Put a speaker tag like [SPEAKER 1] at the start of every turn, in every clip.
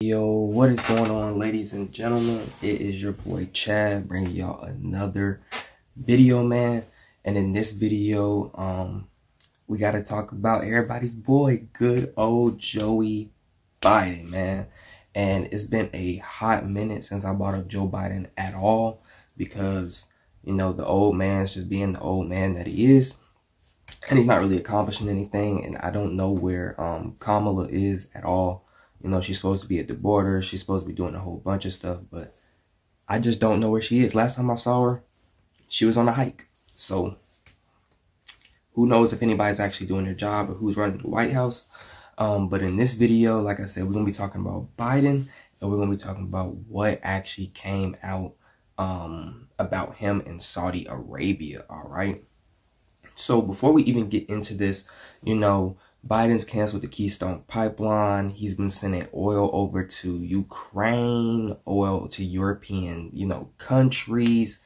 [SPEAKER 1] Yo, what is going on, ladies and gentlemen? It is your boy Chad bringing y'all another video, man. And in this video, we got to talk about everybody's boy, good old Joey Biden, man. And it's been a hot minute since I brought up Joe Biden at all because, you know, the old man's just being the old man that he is. And he's not really accomplishing anything. And I don't know where Kamala is at all. You know, she's supposed to be at the border. She's supposed to be doing a whole bunch of stuff, but I just don't know where she is. Last time I saw her, she was on a hike. So who knows if anybody's actually doing their job or who's running the White House. But in this video, like I said, we're going to be talking about Biden, and we're going to be talking about what actually came out about him in Saudi Arabia, all right? So before we even get into this, you know, Biden's canceled the Keystone Pipeline. He's been sending oil over to Ukraine, oil to European, you know, countries,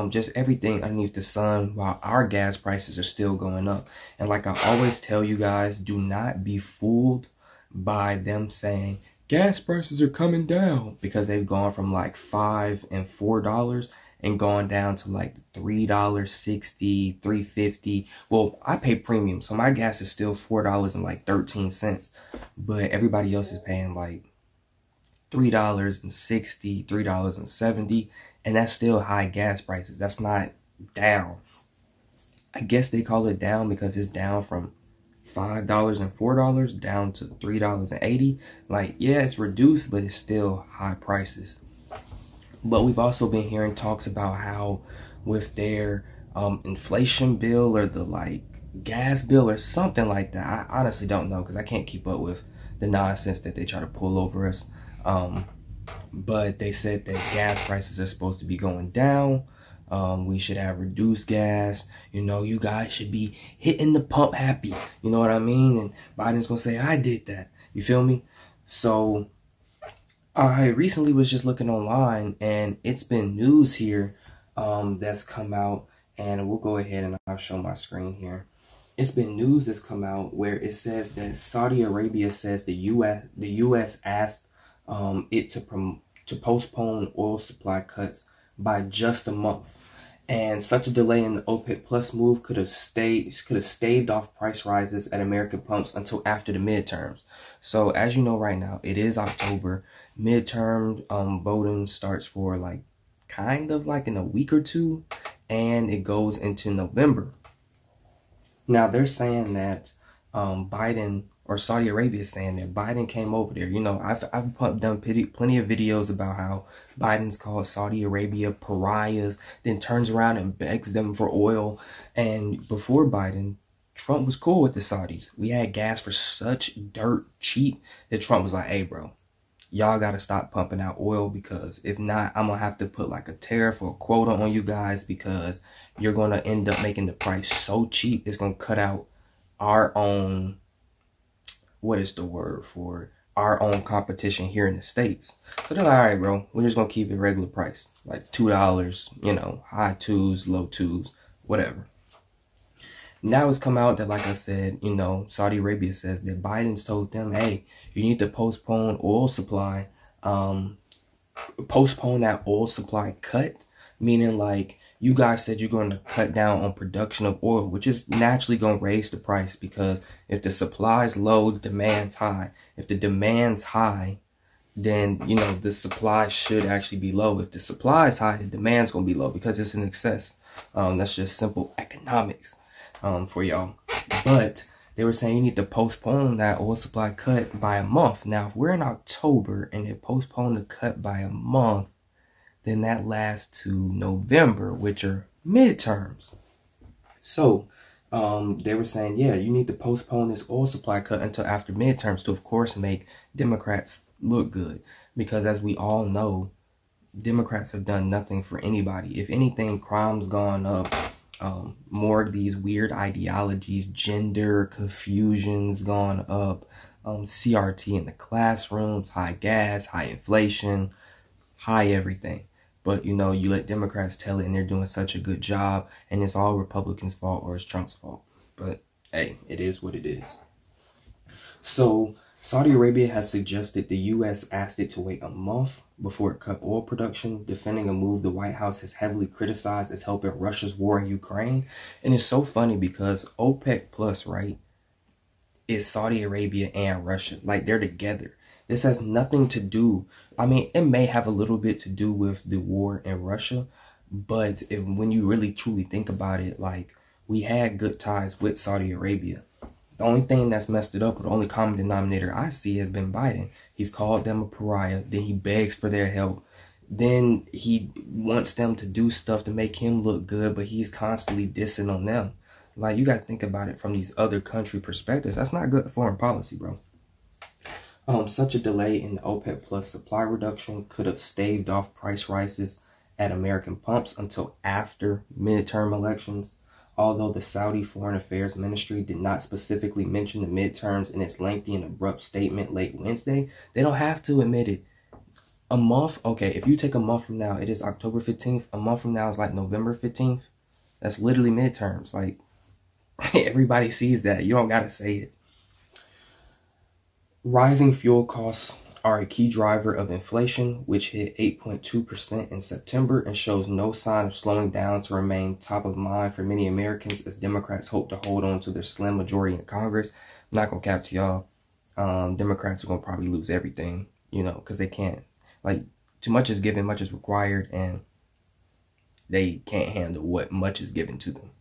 [SPEAKER 1] just everything underneath the sun, while our gas prices are still going up. And like I always tell you guys, do not be fooled by them saying gas prices are coming down, because they've gone from like $5 and $4 and gone down to like $3.60, $3.50. Well, I pay premium, so my gas is still $4.13, but everybody else is paying like $3.60, $3.70, and that's still high gas prices. That's not down. I guess they call it down because it's down from $5 and $4 down to $3.80. Like, yeah, it's reduced, but it's still high prices. But we've also been hearing talks about how with their inflation bill or the like gas bill or something like that. I honestly don't know because I can't keep up with the nonsense that they try to pull over us. But they said that gas prices are supposed to be going down. We should have reduced gas. You know, you guys should be hitting the pump happy. You know what I mean? And Biden's going to say, I did that. You feel me? So I recently was just looking online, and it's been news here that's come out, and we'll go ahead and I'll show my screen here. It's been news that's come out where it says that Saudi Arabia says the U.S. asked it to postpone oil supply cuts by just a month, and such a delay in the OPEC Plus move could have staved off price rises at American pumps until after the midterms. So as you know, right now it is October. Midterm voting starts for like kind of like in a week or two, and it goes into November. Now they're saying that Biden, or Saudi Arabia is saying that Biden came over there. You know, I've done plenty of videos about how Biden's called Saudi Arabia pariahs, then turns around and begs them for oil. And before Biden, Trump was cool with the Saudis. We had gas for such dirt cheap that Trump was like, hey bro, y'all got to stop pumping out oil, because if not, I'm going to have to put like a tariff or a quota on you guys, because you're going to end up making the price so cheap, it's going to cut out our own, what is the word for it? Our own competition here in the States. So they're like, all right, bro, we're just going to keep it regular price, like $2, you know, high twos, low twos, whatever. Now it's come out that, like I said, you know, Saudi Arabia says that Biden's told them, hey, you need to postpone oil supply, postpone that oil supply cut, meaning like you guys said you're going to cut down on production of oil, which is naturally going to raise the price, because if the supply is low, the demand's high. If the demand's high, then, you know, the supply should actually be low. If the supply is high, the demand's going to be low because it's in excess. That's just simple economics for y'all. But they were saying you need to postpone that oil supply cut by a month. Now, if we're in October and they postpone the cut by a month, then that lasts to November, which are midterms. So they were saying, yeah, you need to postpone this oil supply cut until after midterms to, of course, make Democrats look good. Because as we all know, Democrats have done nothing for anybody. If anything, crime's gone up. More of these weird ideologies, gender confusion's gone up, CRT in the classrooms, high gas, high inflation, high everything. But, you know, you let Democrats tell it and they're doing such a good job, and it's all Republicans' fault or it's Trump's fault. But, hey, it is what it is. So, Saudi Arabia has suggested the U.S. asked it to wait a month before it cut oil production, defending a move the White House has heavily criticized as helping Russia's war in Ukraine. And it's so funny because OPEC Plus, right, is Saudi Arabia and Russia. Like, they're together. This has nothing to do, I mean, it may have a little bit to do with the war in Russia, but when you really truly think about it, like, we had good ties with Saudi Arabia. The only thing that's messed it up, or the only common denominator I see, has been Biden. He's called them a pariah. Then he begs for their help. Then he wants them to do stuff to make him look good, but he's constantly dissing on them. Like, you got to think about it from these other country perspectives. That's not good foreign policy, bro. Such a delay in the OPEC Plus supply reduction could have staved off price rises at American pumps until after midterm elections. Although the Saudi Foreign Affairs Ministry did not specifically mention the midterms in its lengthy and abrupt statement late Wednesday, they don't have to admit it. A month, okay, if you take a month from now, it is October 15th. A month from now is like November 15th. That's literally midterms. Like, everybody sees that. You don't got to say it. Rising fuel costs are a key driver of inflation, which hit 8.2% in September and shows no sign of slowing down to remain top of mind for many Americans as Democrats hope to hold on to their slim majority in Congress. I'm not going to cap to y'all. Democrats are going to probably lose everything, you know, because they can't. Like, too much is given, much is required, and they can't handle what much is given to them.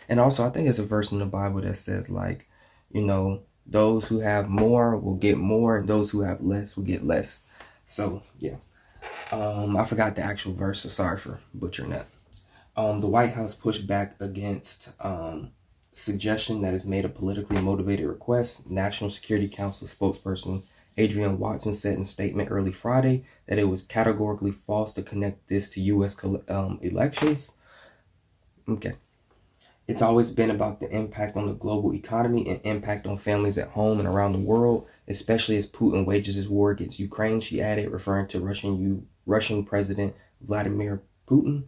[SPEAKER 1] And also, I think there's a verse in the Bible that says, like, you know, those who have more will get more, and those who have less will get less. So, yeah. I forgot the actual verse, so sorry for butchering that. The White House pushed back against suggestion that is made a politically motivated request. National Security Council spokesperson Adrienne Watson said in a statement early Friday that it was categorically false to connect this to U.S. elections. Okay. It's always been about the impact on the global economy and impact on families at home and around the world, especially as Putin wages his war against Ukraine, she added, referring to Russian President Vladimir Putin.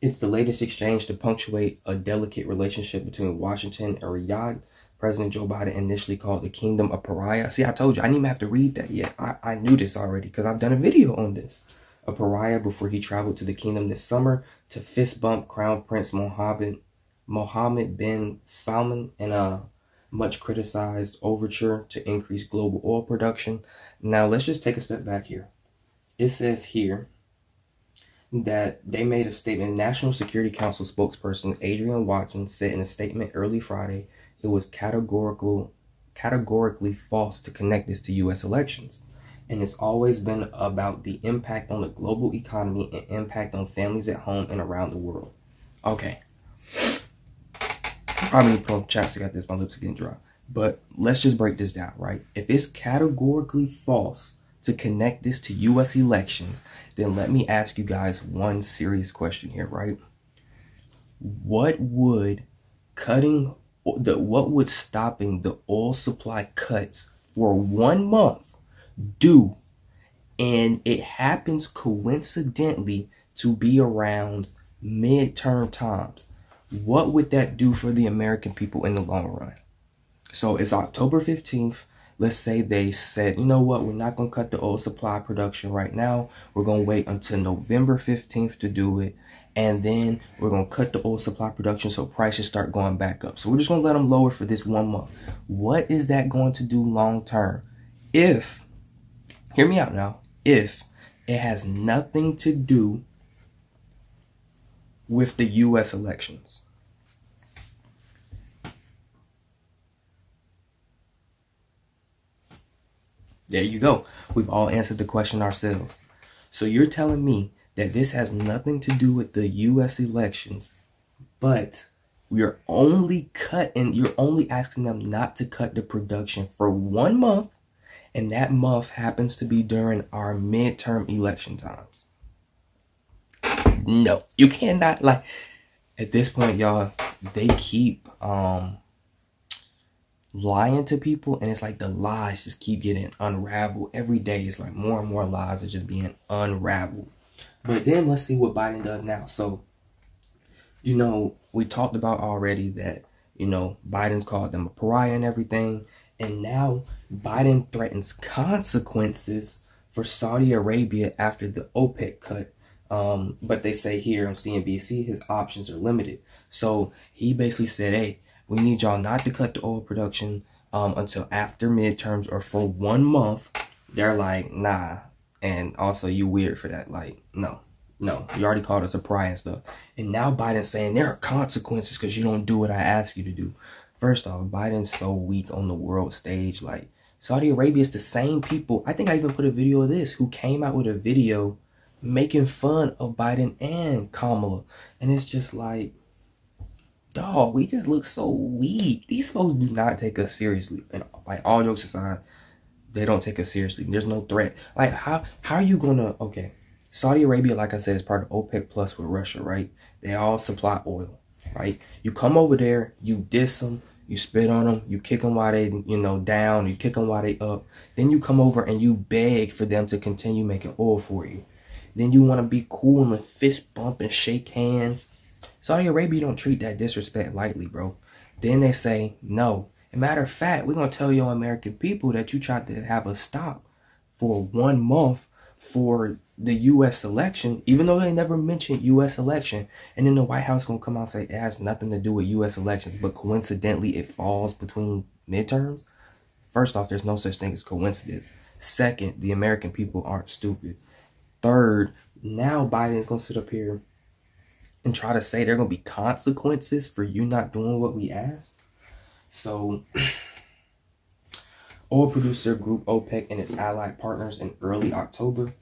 [SPEAKER 1] It's the latest exchange to punctuate a delicate relationship between Washington and Riyadh. President Joe Biden initially called the kingdom a pariah. See, I told you, I didn't even have to read that yet. I knew this already because I've done a video on this. A pariah before he traveled to the kingdom this summer to fist bump Crown Prince Mohammed bin Salman in a much criticized overture to increase global oil production. Now, let's just take a step back here. It says here that they made a statement. National Security Council spokesperson Adrienne Watson said in a statement early Friday it was categorically false to connect this to U.S. elections. And it's always been about the impact on the global economy and impact on families at home and around the world. Okay. Probably need to put on chapstick at this. My lips are getting dry. But let's just break this down, right? If it's categorically false to connect this to U.S. elections, then let me ask you guys one serious question here, right? What would stopping the oil supply cuts for 1 month do? And it happens coincidentally to be around midterm times. What would that do for the American people in the long run? So it's October 15th. Let's say they said, you know what, we're not going to cut the oil supply production right now. We're going to wait until November 15th to do it. And then we're going to cut the oil supply production so prices start going back up. So we're just going to let them lower for this 1 month. What is that going to do long term? If, hear me out now, if it has nothing to do with the U.S. elections. There you go. We've all answered the question ourselves. So you're telling me that this has nothing to do with the U.S. elections, but you're only asking them not to cut the production for 1 month, and that month happens to be during our midterm election times. No, you cannot, like, at this point, y'all, they keep lying to people, and it's like the lies just keep getting unraveled. Every day it's like more and more lies are just being unraveled. But then let's see what Biden does now. So, you know, we talked about already that, you know, Biden's called them a pariah and everything. And now Biden threatens consequences for Saudi Arabia after the OPEC cut. But they say here on CNBC, his options are limited. So he basically said, hey, we need y'all not to cut the oil production until after midterms or for 1 month. They're like, nah. And also, you weird for that. Like, no, you already called us a pariah and stuff. And now Biden's saying there are consequences because you don't do what I ask you to do. First off, Biden's so weak on the world stage. Like, Saudi Arabia is the same people. I think I even put a video of this, who came out with a video making fun of Biden and Kamala. And it's just like, dog, we just look so weak. These folks do not take us seriously. And like, all jokes aside, they don't take us seriously. There's no threat. Like, how are you gonna, okay, Saudi Arabia, like I said, is part of OPEC Plus with Russia, right? They all supply oil, right? You come over there, you diss them, you spit on them, you kick them while they, down, you kick them while they up. Then you come over and you beg for them to continue making oil for you. Then you want to be cool and fist bump and shake hands. Saudi Arabia don't treat that disrespect lightly, bro. Then they say, no. As a matter of fact, we're going to tell your American people that you tried to have us stop for 1 month for the U.S. election, even though they never mentioned U.S. election. And then the White House going to come out and say it has nothing to do with U.S. elections, but coincidentally it falls between midterms. First off, there's no such thing as coincidence. Second, the American people aren't stupid. Third, now Biden's going to sit up here and try to say there are going to be consequences for you not doing what we asked. So, oil producer group OPEC and its allied partners in early October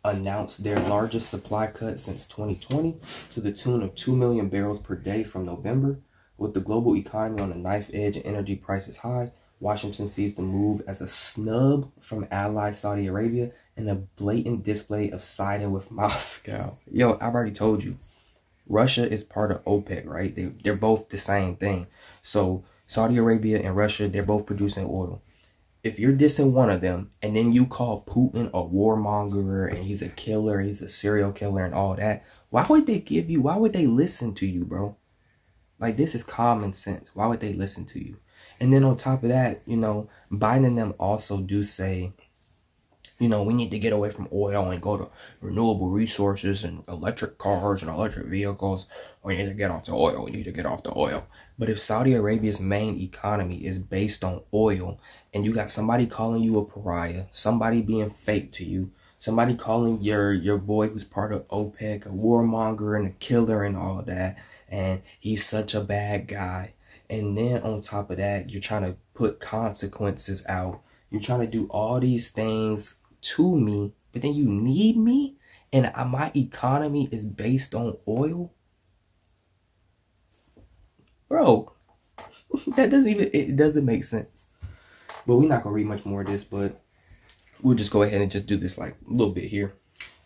[SPEAKER 1] announced their largest supply cut since 2020 to the tune of 2 million barrels per day from November. With the global economy on a knife edge and energy prices high, Washington sees the move as a snub from ally Saudi Arabia and a blatant display of siding with Moscow. Yo, I've already told you, Russia is part of OPEC, right? They're both the same thing. So Saudi Arabia and Russia, they're both producing oil. If you're dissing one of them and then you call Putin a warmonger and he's a killer, he's a serial killer and all that, why would they listen to you, bro? Like, this is common sense. Why would they listen to you? And then on top of that, Biden and them also do say, we need to get away from oil and go to renewable resources and electric cars and electric vehicles. We need to get off the oil. We need to get off the oil. But if Saudi Arabia's main economy is based on oil and you got somebody calling you a pariah, somebody being fake to you, somebody calling your boy who's part of OPEC a warmonger and a killer and all that, and he's such a bad guy. And then on top of that, you're trying to put consequences out. You're trying to do all these things to me, but then you need me, and my economy is based on oil, bro. It doesn't make sense. But we're not gonna read much more of this, but we'll just go ahead and just do this like a little bit here.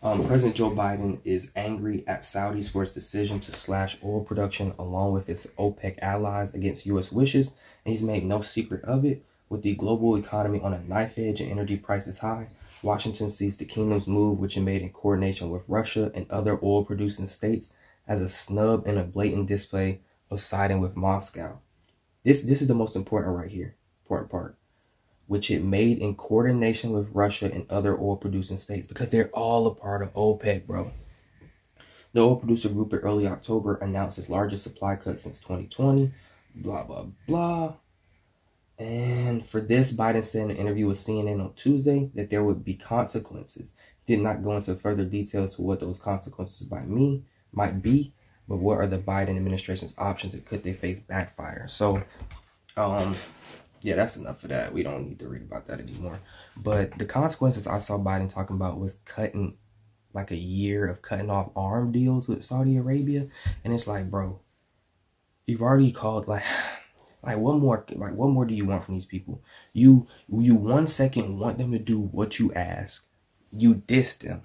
[SPEAKER 1] President Joe Biden is angry at Saudis for its decision to slash oil production along with its OPEC allies against U.S. wishes, and he's made no secret of it. With the global economy on a knife edge and energy prices high, Washington sees the kingdom's move, which it made in coordination with Russia and other oil-producing states, as a snub and a blatant display of siding with Moscow. This is the most important right here, important part, which it made in coordination with Russia and other oil-producing states, because they're all a part of OPEC, bro. The oil producer group in early October announced its largest supply cut since 2020, blah, blah, blah. And for this, Biden said in an interview with CNN on Tuesday that there would be consequences. He did not go into further details to what those consequences might be, but what are the Biden administration's options and could they face backfire? So, yeah, that's enough of that. We don't need to read about that anymore. But the consequences I saw Biden talking about was cutting, like, a year of cutting off arm deals with Saudi Arabia. And it's like, bro, you've already called, like what more do you want from these people? You 1 second want them to do what you ask. You diss them.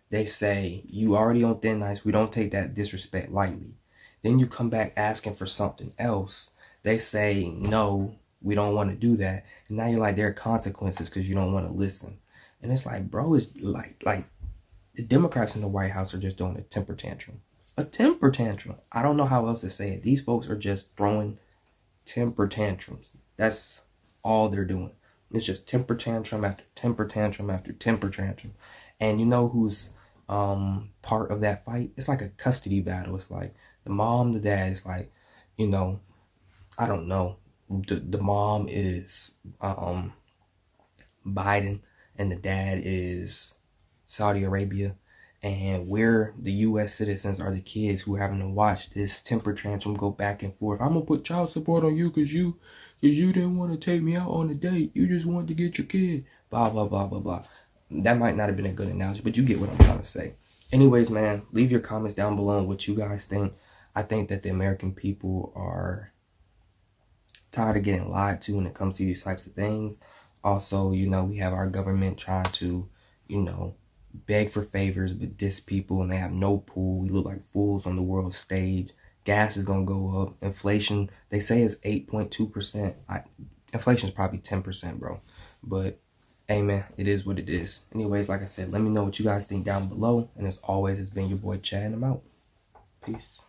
[SPEAKER 1] They say, you already on thin ice. We don't take that disrespect lightly. Then you come back asking for something else. They say, no, we don't want to do that. And now you're like, there are consequences because you don't want to listen. And it's like, bro, it's like the Democrats in the White House are just doing a temper tantrum. A temper tantrum. I don't know how else to say it. These folks are just throwing temper tantrums. That's all they're doing. It's just temper tantrum after temper tantrum after temper tantrum. And you know who's part of that fight? It's like a custody battle. It's like the mom, the dad. It's like, you know, I don't know. The mom is Biden and the dad is Saudi Arabia. And we're the U.S. citizens are the kids who are having to watch this temper tantrum go back and forth. I'm going to put child support on you because you didn't want to take me out on a date. You just wanted to get your kid. Blah, blah, blah, blah, blah. That might not have been a good analogy, but you get what I'm trying to say. Anyways, man, leave your comments down below on what you guys think. I think that the American people are tired of getting lied to when it comes to these types of things. Also, you know, we have our government trying to, you know, beg for favors but diss people, and they have no pull. We look like fools on the world stage. Gas is going to go up. Inflation, they say, is 8.2%. Inflation is probably 10%, bro. But, hey, man, it is what it is. Anyways, like I said, let me know what you guys think down below. And as always, it's been your boy Chad, and I'm out. Peace.